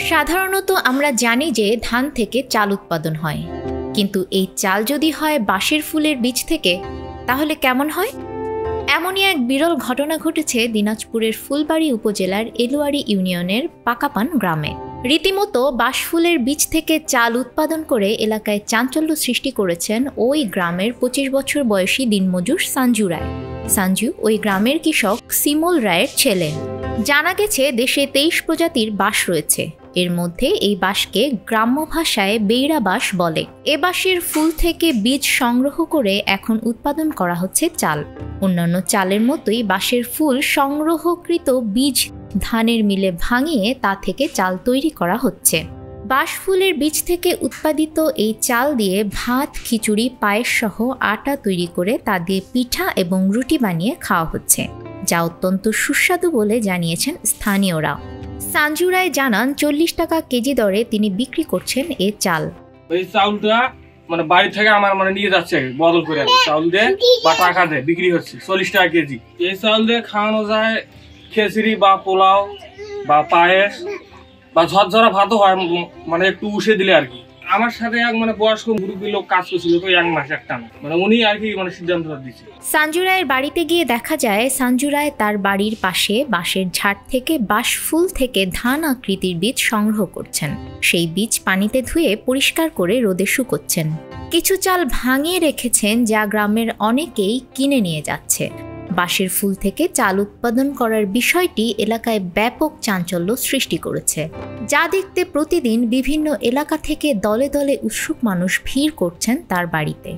সাধারণত আমরা জানি যে ধান থেকে চাল উৎপাদন হয়, কিন্তু এই চাল যদি হয় বাঁশের ফুলের বীজ থেকে তাহলে কেমন হয়? এমনই এক বিরল ঘটনা ঘটেছে দিনাজপুরের ফুলবাড়ী উপজেলার এলুয়ারি ইউনিয়নের পাকাপান গ্রামে। রীতিমতো বাঁশফুলের বীজ থেকে চাল উৎপাদন করে এলাকায় চাঞ্চল্য সৃষ্টি করেছেন ওই গ্রামের ২৫ বছর বয়সী দিনমজুর সঞ্জু রায়। সঞ্জু ওই গ্রামের কৃষক শিমুল রায়ের ছেলে। জানা গেছে দেশে ২৩ প্রজাতির বাঁশ রয়েছে। এর মধ্যে এই বাঁশকে গ্রাম্য ভাষায় বেইরা বাঁশ বলে। এ বাঁশের ফুল থেকে বীজ সংগ্রহ করে এখন উৎপাদন করা হচ্ছে চাল। অন্যান্য চালের মতোই বাঁশের ফুল সংগ্রহকৃত বীজ ধানের মিলে ভাঙিয়ে তা থেকে চাল তৈরি করা হচ্ছে। বাঁশফুলের বীজ থেকে উৎপাদিত এই চাল দিয়ে ভাত, খিচুড়ি, পায়েস সহ আটা তৈরি করে তা দিয়ে পিঠা এবং রুটি বানিয়ে খাওয়া হচ্ছে, যা অত্যন্ত সুস্বাদু বলে জানিয়েছেন স্থানীয়রা। সঞ্জু রায় জানান ৪০ টাকা কেজি দরে তিনি বিক্রি করছেন এ চাল। এই চাউলটা বাড়ি থেকে আমার নিয়ে যাচ্ছে বদল করে চাউল দিয়ে বা টাকা দিয়ে বিক্রি হচ্ছে ৪০ টাকা কেজি। এই চাউল দিয়ে খাওয়ানো যায় খিচুড়ি বা পোলাও বা পায়েস বা ঝরঝরা ভাতও হয়, একটু উষে দিলে আর কি। আমার সাথে এক বয়স্ক মুরব্বী লোক কাজ করছিল তো ১ মাস একটানা, উনি আর কি সিদ্ধান্ত দিচ্ছে। সঞ্জু রায়ের বাড়িতে গিয়ে দেখা যায় সঞ্জু রায় তার বাড়ির পাশে বাঁশের ঝাড় থেকে বাঁশফুল থেকে ধান আকৃতির বীজ সংগ্রহ করছেন। সেই বীজ পানিতে ধুয়ে পরিষ্কার করে রোদে শুকোচ্ছেন। কিছু চাল ভাঙিয়ে রেখেছেন, যা গ্রামের অনেকেই কিনে নিয়ে যাচ্ছে। বাঁশের ফুল থেকে চাল উৎপাদন করার বিষয়টি এলাকায় ব্যাপক চাঞ্চল্য সৃষ্টি করেছে, যা দেখতে প্রতিদিন বিভিন্ন এলাকা থেকে দলে দলে উৎসুক মানুষ ভিড় করছেন তার বাড়িতে।